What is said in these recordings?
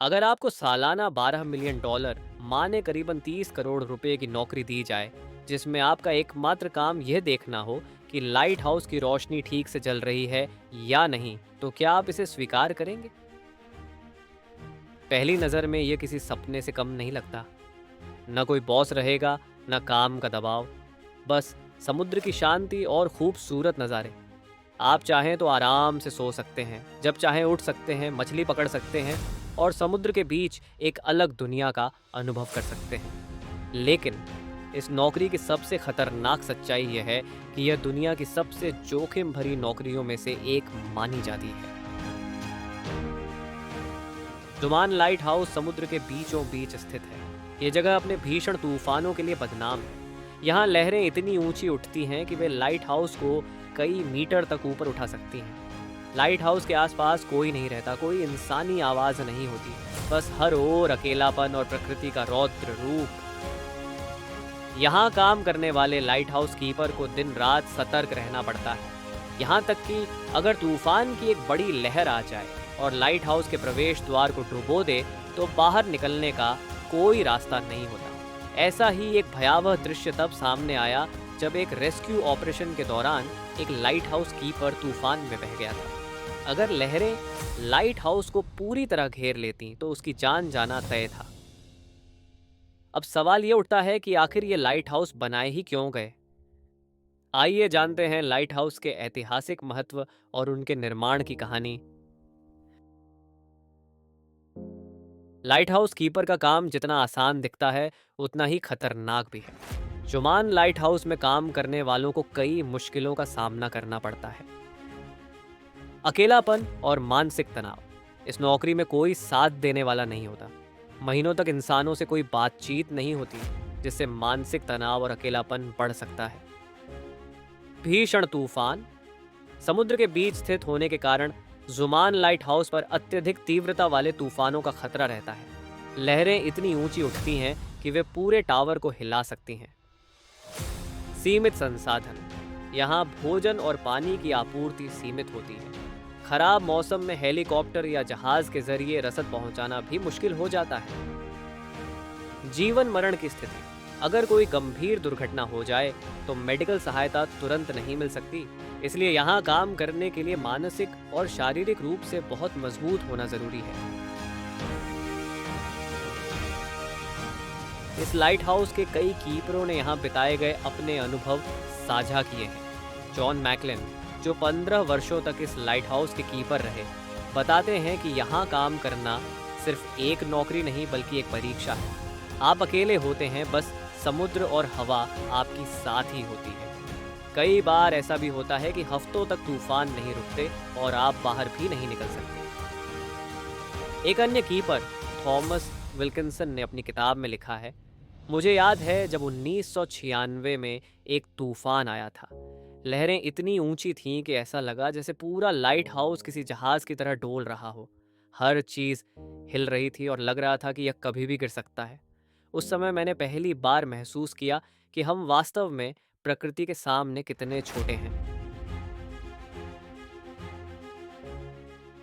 अगर आपको सालाना $12 मिलियन माने करीबन 30 करोड़ रुपए की नौकरी दी जाए, जिसमें आपका एकमात्र काम यह देखना हो कि लाइट हाउस की रोशनी ठीक से जल रही है या नहीं, तो क्या आप इसे स्वीकार करेंगे? पहली नज़र में यह किसी सपने से कम नहीं लगता। न कोई बॉस रहेगा, न काम का दबाव, बस समुद्र की शांति और खूबसूरत नज़ारे। आप चाहें तो आराम से सो सकते हैं, जब चाहें उठ सकते हैं, मछली पकड़ सकते हैं और समुद्र के बीच एक अलग दुनिया का अनुभव कर सकते हैं। लेकिन इस नौकरी की सबसे खतरनाक सच्चाई यह है कि यह दुनिया की सबसे जोखिम भरी नौकरियों में से एक मानी जाती है। जुमान लाइट हाउस समुद्र के बीचों बीच स्थित है। ये जगह अपने भीषण तूफानों के लिए बदनाम है। यहाँ लहरें इतनी ऊंची उठती हैं कि वे लाइट हाउस को कई मीटर तक ऊपर उठा सकती हैं। लाइट हाउस के आसपास कोई नहीं रहता, कोई इंसानी आवाज नहीं होती, बस हर ओर अकेलापन और प्रकृति का रौद्र रूप। यहाँ काम करने वाले लाइट हाउस कीपर को दिन रात सतर्क रहना पड़ता है। यहाँ तक कि अगर तूफान की एक बड़ी लहर आ जाए और लाइट हाउस के प्रवेश द्वार को डुबो दे, तो बाहर निकलने का कोई रास्ता नहीं होता। ऐसा ही एक भयावह दृश्य तब सामने आया जब एक रेस्क्यू ऑपरेशन के दौरान एक लाइट हाउस कीपर तूफान में बह गया था। अगर लहरें लाइट हाउस को पूरी तरह घेर लेती तो उसकी जान जाना तय था। अब सवाल ये उठता है कि आखिर ये लाइट हाउस बनाए ही क्यों गए। आइए जानते हैं लाइट हाउस के ऐतिहासिक महत्व और उनके निर्माण की कहानी। लाइट हाउस कीपर का काम जितना आसान दिखता है, उतना ही खतरनाक भी है। जुमान लाइट हाउस में काम करने वालों को कई मुश्किलों का सामना करना पड़ता है। अकेलापन और मानसिक तनाव। इस नौकरी में कोई साथ देने वाला नहीं होता। महीनों तक इंसानों से कोई बातचीत नहीं होती, जिससे मानसिक तनाव और अकेलापन बढ़ सकता है। भीषण तूफान। समुद्र के बीच स्थित होने के कारण जुमान लाइट हाउस पर अत्यधिक तीव्रता वाले तूफानों का खतरा रहता है। लहरें इतनी ऊंची उठती हैं कि वे पूरे टावर को हिला सकती हैं। सीमित संसाधन। यहाँ भोजन और पानी की आपूर्ति सीमित होती है। खराब मौसम में हेलीकॉप्टर या जहाज के जरिए रसद पहुंचाना भी मुश्किल हो जाता है। जीवन मरण की स्थिति। अगर कोई गंभीर दुर्घटना हो जाए तो मेडिकल सहायता तुरंत नहीं मिल सकती, इसलिए यहाँ काम करने के लिए मानसिक और शारीरिक रूप से बहुत मजबूत होना जरूरी है। इस लाइट हाउस के कई कीपरों ने यहाँ बिताए गए अपने अनुभव साझा किए हैं। जॉन मैकलिन, जो 15 वर्षों तक इस लाइट हाउस के कीपर रहे, बताते हैं कि यहाँ काम करना सिर्फ एक नौकरी नहीं बल्कि एक परीक्षा है। आप अकेले होते हैं, बस समुद्र और हवा आपकी साथ ही होती है। कई बार ऐसा भी होता है कि हफ्तों तक तूफान नहीं रुकते और आप बाहर भी नहीं निकल सकते। एक अन्य कीपर थॉमस विल्किंसन ने अपनी किताब में लिखा है, मुझे याद है जब 1996 में एक तूफान आया था। लहरें इतनी ऊंची थीं कि ऐसा लगा जैसे पूरा लाइट हाउस किसी जहाज की तरह डोल रहा हो। हर चीज हिल रही थी और लग रहा था कि यह कभी भी गिर सकता है। उस समय मैंने पहली बार महसूस किया कि हम वास्तव में प्रकृति के सामने कितने छोटे हैं।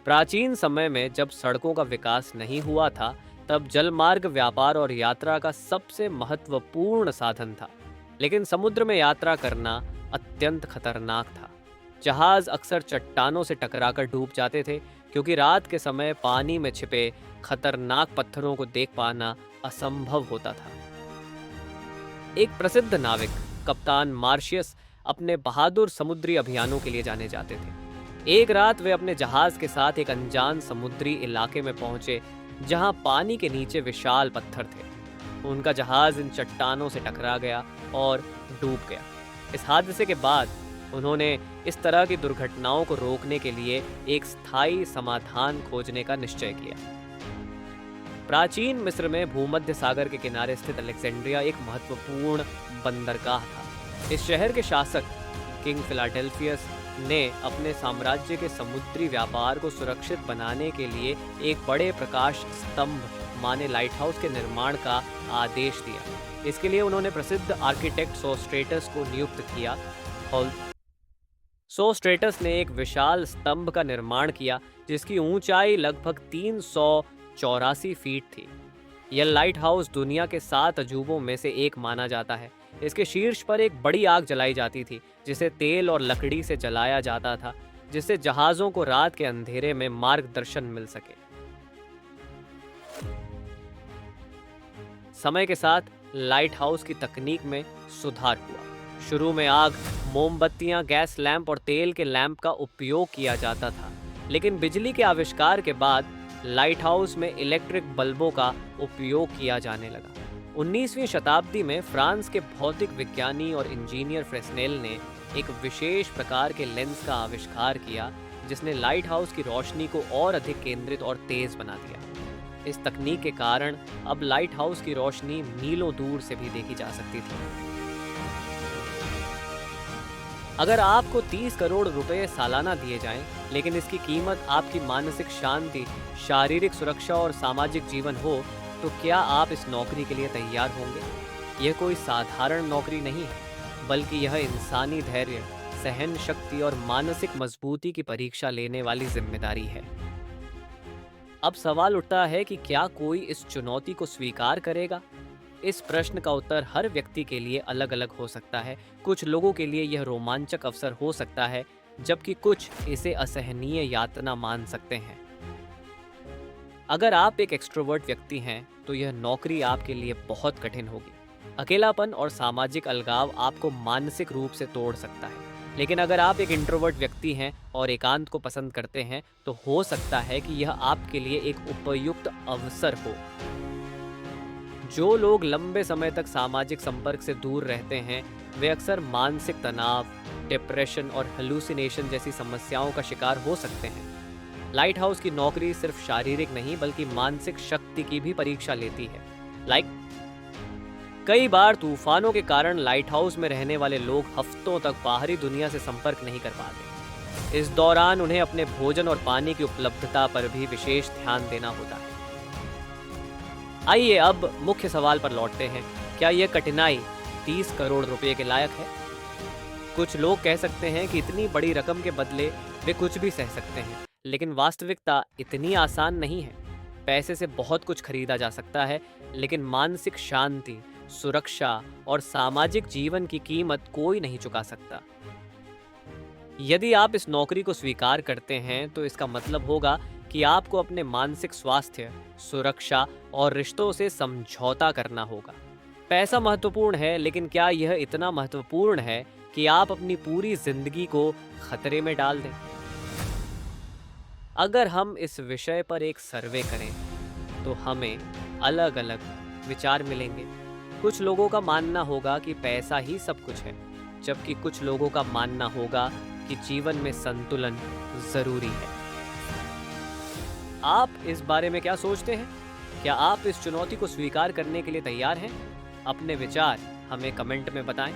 प्राचीन समय में जब सड़कों का विकास नहीं हुआ था, तब जलमार्ग व्यापार और यात्रा का सबसे महत्वपूर्ण साधन था। लेकिन समुद्र में यात्रा करना अत्यंत खतरनाक था। जहाज अक्सर चट्टानों से टकराकर डूब जाते थे, क्योंकि रात के समय पानी में छिपे खतरनाक पत्थरों को देख पाना असंभव होता था। एक प्रसिद्ध नाविक कप्तान मार्शियस अपने बहादुर समुद्री अभियानों के लिए जाने जाते थे। एक रात वे अपने जहाज के साथ एक अनजान समुद्री इलाके में पहुंचे, जहां पानी के नीचे विशाल पत्थर थे। उनका जहाज इन चट्टानों से टकरा गया और डूब गया। इस हादसे के बाद उन्होंने इस तरह की दुर्घटनाओं को रोकने के लिए एक स्थायी समाधान खोजने का निश्चय किया। प्राचीन मिस्र में भूमध्य सागर के किनारे स्थित अलेक्जेंड्रिया एक महत्वपूर्ण बंदरगाह था। इस शहर के शासक किंग फिलाडेल्फियस ने अपने साम्राज्य के समुद्री व्यापार को सुरक्षित बनाने के लिए एक बड़े प्रकाश स्तंभ माने लाइट हाउस के निर्माण का आदेश दिया। इसके लिए उन्होंने प्रसिद्ध आर्किटेक्ट सोस्ट्रेटस को नियुक्त किया। और सोस्ट्रेटस ने एक विशाल स्तंभ का निर्माण किया, जिसकी ऊंचाई लगभग 300 फीट थी। यह लाइट हाउस दुनिया के 7 अजूबों में से एक माना जाता है। इसके शीर्ष पर एक बड़ी आग जलाई जाती थी, जिसे तेल और लकड़ी से जलाया जाता था, जिससे जहाज़ों को रात के अंधेरे में मार्गदर्शन मिल सके। समय के साथ लाइट हाउस की तकनीक में सुधार हुआ। शुरू में आग, मोमबत्तियां, गैस लैंप और तेल के लैंप का उपयोग किया जाता था, लेकिन बिजली के आविष्कार के बाद लाइट हाउस में इलेक्ट्रिक बल्बों का उपयोग किया जाने लगा। 19वीं शताब्दी में फ्रांस के भौतिक विज्ञानी और इंजीनियर फ्रेस्नेल ने एक विशेष प्रकार के लेंस का आविष्कार किया, जिसने लाइट हाउस की रोशनी को और अधिक केंद्रित और तेज बना दिया। इस तकनीक के कारण अब लाइट हाउस की रोशनी मीलों दूर से भी देखी जा सकती थी। अगर आपको 30 करोड़ रुपए सालाना दिए जाएं, लेकिन इसकी कीमत आपकी मानसिक शांति, शारीरिक सुरक्षा और सामाजिक जीवन हो, तो क्या आप इस नौकरी के लिए तैयार होंगे? यह कोई साधारण नौकरी नहीं है, बल्कि यह इंसानी धैर्य, सहन शक्ति और मानसिक मजबूती की परीक्षा लेने वाली जिम्मेदारी है। अब सवाल उठता है कि क्या कोई इस चुनौती को स्वीकार करेगा? इस प्रश्न का उत्तर हर व्यक्ति के लिए अलग अलग हो सकता है। कुछ लोगों के लिए यह रोमांचक अवसर हो सकता है, जबकि कुछ इसे असहनीय यातना मान सकते हैं। अगर आप एक एक्सट्रोवर्ट व्यक्ति हैं, तो यह नौकरी आपके लिए बहुत कठिन होगी। अकेलापन और सामाजिक अलगाव आपको मानसिक रूप से तोड़ सकता है। लेकिन अगर आप एक इंट्रोवर्ट व्यक्ति हैं और एकांत को पसंद करते हैं, तो हो सकता है कि यह आपके लिए एक उपयुक्त अवसर हो। जो लोग लंबे समय तक सामाजिक संपर्क से दूर रहते हैं, वे अक्सर मानसिक तनाव, डिप्रेशन और हेलुसिनेशन जैसी समस्याओं का शिकार हो सकते हैं। लाइट हाउस की नौकरी सिर्फ शारीरिक नहीं, बल्कि मानसिक शक्ति की भी परीक्षा लेती है। कई बार तूफानों के कारण लाइट हाउस में रहने वाले लोग हफ्तों तक बाहरी दुनिया से संपर्क नहीं कर पाते। इस दौरान उन्हें अपने भोजन और पानी की उपलब्धता पर भी विशेष ध्यान देना होता है। आइए अब मुख्य सवाल पर लौटते हैं। क्या यह कठिनाई 30 करोड़ रुपए के लायक है? कुछ लोग कह सकते हैं कि इतनी बड़ी रकम के बदले वे कुछ भी सह सकते हैं, लेकिन वास्तविकता इतनी आसान नहीं है। पैसे से बहुत कुछ खरीदा जा सकता है, लेकिन मानसिक शांति, सुरक्षा और सामाजिक जीवन की कीमत कोई नहीं चुका सकता। यदि आप इस नौकरी को स्वीकार करते हैं, तो इसका मतलब होगा कि आपको अपने मानसिक स्वास्थ्य, सुरक्षा और रिश्तों से समझौता करना होगा। पैसा महत्वपूर्ण है, लेकिन क्या यह इतना महत्वपूर्ण है कि आप अपनी पूरी जिंदगी को खतरे में डाल दें? अगर हम इस विषय पर एक सर्वे करें, तो हमें अलग अलग विचार मिलेंगे। कुछ लोगों का मानना होगा कि पैसा ही सब कुछ है, जबकि कुछ लोगों का मानना होगा कि जीवन में संतुलन जरूरी है। आप इस बारे में क्या सोचते हैं? क्या आप इस चुनौती को स्वीकार करने के लिए तैयार हैं? अपने विचार हमें कमेंट में बताएं।